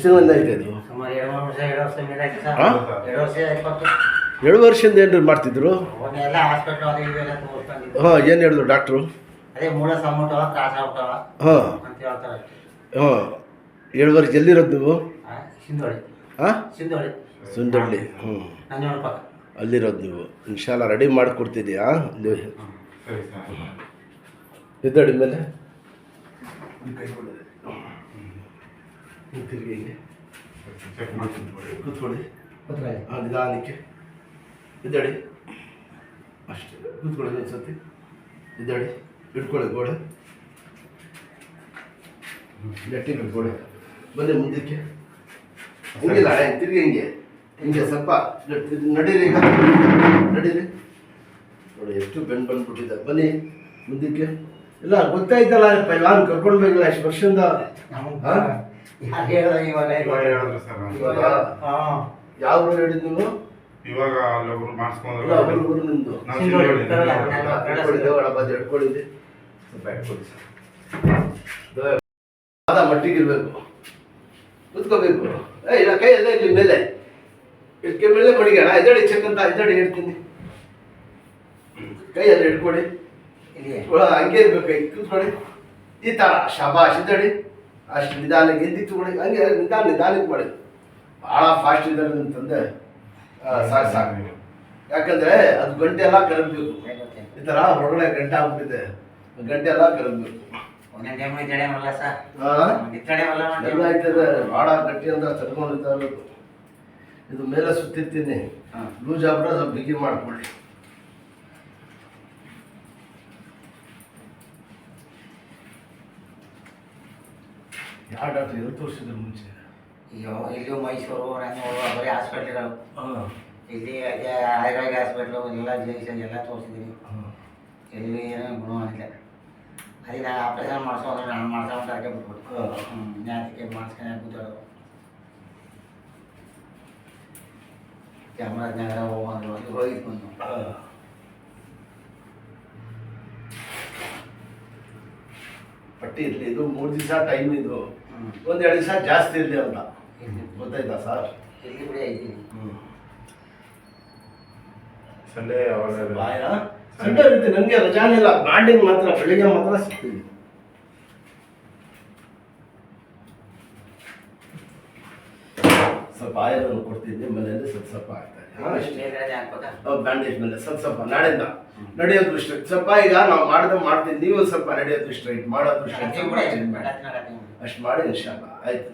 ತಿಂಗಳಿಂದ ಐತೆ ಇದು? ಸುಮಾರು 2 ವರ್ಷ ಮೇಲೆ ಆಯ್ತು ಸರ್. ಹಾಂ, 2 ವರ್ಷ 20. 2 ವರ್ಷದಿಂದ ಏನು ಮಾಡ್ತಿದ್ರು? ಅವನ್ನೆಲ್ಲ ಹಾಸ್ಪಿಟ್ಲು ಅದು ಇವೆಲ್ಲ ತೋರಿಸ್ಕೊಂಡಿದ್ದು. ಹಾಂ, ಏನು ಹೇಳಿದ್ರು ಡಾಕ್ಟ್ರು? ಅದೇ ಮೂಳೆ ಸಮ್ಮುಟ್ಟವ ಕ್ರಾಸ್ ಆಗ್ಬಿಟ್ಟವ ಹಾಂ ಅಂತ ಹೇಳ್ತಾರೆ. ಹಾಂ, 7 ವರ್ಷ ಎಲ್ಲಿರೋದು ನೀವು? ಸಿಂಧೋಳಿ. ಹಾಂ, ಸಿಂಧೋಳಿ ಸುಂದಳ್ಳಿ. ಹ್ಞೂ, ನಂಜನ ಪಕ್ಕ ಅಲ್ಲಿರೋದು ನೀವು. ಇನ್ಶಾಲ್ಲ ರೆಡಿ ಮಾಡಿಕೊಡ್ತೀನಿ. ಹಾಂ, ಸರಿ ಸರ್. ಎದ್ದಡಿ ಮೇಲೆ ತಿರುಗಿ ಹಿಂಗೆ ಚೆಕ್ ಮಾಡ್ತೀನಿ. ಕೂತ್ಕೊಳ್ಳಿ. ಗೊತ್ತಾಗ ಹಾಂ, ನಿಧಾನಕ್ಕೆ ಎದ್ದಡಿ. ಅಷ್ಟೇ, ಕೂತ್ಕೊಳ್ಳಿ ಒಂದು ಸತಿ. ಎದ್ದಡಿ, ಇಟ್ಕೊಳ್ಳಿ ಗೋಡೆ, ಗಟ್ಟಿಗೆ ಗೋಡೆ. ಬನ್ನಿ ಮುಂದಕ್ಕೆ. ಹಿಂಗಿಲ್ಲ, ತಿರುಗಿ ಹಿಂಗೆ ಹಿಂಗೆ ಸ್ವಲ್ಪ ನಡೀರಿ. ಈಗ ನಡೀರಿ. ನೋಡಿ ಎಷ್ಟು ಬೆನ್ನು ಬಂದ್ಬಿಟ್ಟಿದೆ. ಬನ್ನಿ ಮುಂದಕ್ಕೆ. ಇಲ್ಲ ಗೊತ್ತಾಯ್ತಲ್ಲ, ನಾನು ಕರ್ಕೊಂಡು ಬೇಕಿಲ್ಲ ಎಷ್ಟು ವರ್ಷದಿಂದ. ಹಾಂ, ಯಾರು ಹೇಳಿದ್ರೆ ಇವಾಗ ಇವಾಗ ಹೇಳಿದ್ರು ಸರ್ ನಾನು. ಇವಾಗ ಹಾಂ ಯಾವ ಊರು ಹೇಳಿದ್ದು ನೀವು? ಇವಾಗ ಅಲ್ಲೊಬ್ರು ಮಾಡಿಸ್ಕೊಂಡ್ರು. ಇಲ್ಲ, ಊರು ನಿಮ್ಮದು. ನಾವು ಸಿಂಧೋಳಿ. ಬದ್ದು ಹಿಡ್ಕೊಂಡಿದ್ದೆ. ಸ್ವಲ್ಪ ಹಿಡ್ಕೊಳ್ಳಿ ಸರ್. ಆದ ಮಟ್ಟಿಗೆ ಇರಬೇಕು, ಕೂತ್ಕೋಬೇಕು. ಇಲ್ಲ, ಕೈ ಎಲ್ಲ ಇಲ್ಲಿ ಮೇಲೆ ಇಟ್ಕೆ ಮೇಲೆ ಮಡಿಗೋಣ. ಎದಡಿ ಚೆಕ್ಕಂತ ಎದಡಿ ಹೇಳ್ತೀನಿ. ಕೈ ಎಲ್ಲ ಇಟ್ಕೊಳ್ಳಿ. ಇಲ್ಲಿ ಹಂಗೆ ಇರ್ಬೇಕು. ಕೈ ಕೂತ್ಕೊಳ್ಳಿ ಈ ಥರ. ಶಬಾಷ್. ಎದಡಿ ಅಷ್ಟು ನಿಧಾನಕ್ಕೆ ಎದ್ದು ತಗೊಳ್ಳಿ. ಹಂಗೆ ನಿಧಾನಕ್ಕೆ ಮಾಡಿ. ಭಾಳ ಫಾಸ್ಟ್ ಇದ್ದಾರೆ ನಿಮ್ಮ ತಂದೆ. ಸಾಕು ಸಾಕು. ಯಾಕಂದರೆ ಅದು ಗಂಟೆ ಎಲ್ಲ ಕರಗಬೇಕು. ಈ ಥರ ಹೊರಗಡೆ ಗಂಟೆ ಆಗ್ಬಿಟ್ಟಿದೆ. ಗಂಟೆ ಎಲ್ಲ ಕರಗಬೇಕು. ಒಂದೊಂದು ಟೈಮ್ ಇತ್ತಡೆಯಲ್ಲ ಸರ್. ಹಾಂ, ಇತ್ತಡೆಯಲ್ಲ ಎಲ್ಲ ಆಯ್ತದೆ. ಭಾಳ ಗಟ್ಟಿ ಅಂತ ತಡ್ಕೊಂಡಿರ್ತಾ ಇರೋದು. ಇದು ಮೇಲೆ ಸುತ್ತಿರ್ತೀನಿ. ಲೂಸ್ ಆಗ್ಬಿಟ್ರೆ ಸ್ವಲ್ಪ ಬಿಗಿ ಮಾಡ್ಕೊಳ್ಳಿ. ಯಾವ ಡಾಕ್ಟ್ರ್ ಎಲ್ಲಿ ತೋರಿಸಿದ್ರು ಮುಂಚೆ? ಅಯ್ಯೋ, ಇಲ್ಲೂ ಮೈಸೂರು ರಂಗೂರು ಬರೀ ಹಾಸ್ಪಿಟ್ಲ್ಗಳು. ಹಾಂ, ಇಲ್ಲಿ ಆಯುರ್ವೇದ ಹಾಸ್ಪಿಟ್ಲು ಎಲ್ಲ ಜೈಸನ್ ಎಲ್ಲ ತೋರಿಸಿದ್ದೀನಿ. ಎಲ್ಲಿ ಏನೋ ಗುಣ ಆಗಿಲ್ಲ. ಅದೇ ನಾನು ಆಪ್ರೇಷನ್ ಮಾಡಿಸೋದ್ರೆ ನಾನು ಮಾಡ್ಸೋಂತ ಹಾಕಿ ಬಿಟ್ಬಿಟ್ಟು ಜ್ಞಾತಿಗೆ ಮಾಡಿಸ್ಕೊಂಡು ಕೂತಾಡೋದು. ಚಾಮರಾಜನಗರ ಹೋಗೋದು ಅಲ್ಲಿ ಹೋಗಿದ್ದು ಬಂದು. ಪಟ್ಟಿ ಇರಲಿ. ಇದು 3 ದಿವಸ ಟೈಮ್. ಇದು 1-2 ದಿವಸ ಜಾಸ್ತಿ ಇರಲಿ ಅಂತ ಗೊತ್ತಾಯ್ತಾ ಸರ್? ಇಲ್ಲಿ ಬಿಡಿ ಐತೀನಿ. ಸಂಡೇ ಅವಾಗ ಬಾಯ ಸಂಡೇ ಇರುತ್ತೆ. ನನಗೆ ರಜಾನಿಲ್ಲ. ಮಾರ್ನಿಂಗ್ ಮಾತ್ರ, ಬೆಳಿಗ್ಗೆ ಮಾತ್ರ ಸಿಗ್ತೀವಿ. ಸ್ವಲ್ಪ ಆಯರನ್ನು ಕೊಡ್ತಿದ್ದೆ. ಮನೆಯಲ್ಲಿ ಸ್ವಲ್ಪ ಸ್ವಲ್ಪ ಆಗ್ತಾ ಇದೆ. ಬ್ಯಾಂಡೇಜ್ ಮೇಲೆ ಸ್ವಲ್ಪ ನಾಳೆಯಿಂದ ನಡೆಯೋದು ಸ್ಟ್ರೈಟ್. ಸ್ವಲ್ಪ ಈಗ ನಾವು ಮಾಡ್ತೀನಿ. ನೀವು ಸ್ವಲ್ಪ ನಡೆಯೋದು ಸ್ಟ್ರೈಟ್, ಮಾಡೋದು ಸ್ಟ್ರೈಟ್. ಅಷ್ಟು ಮಾಡಿ ಇನ್ಶಾಲ್ಲ ಆಯ್ತು.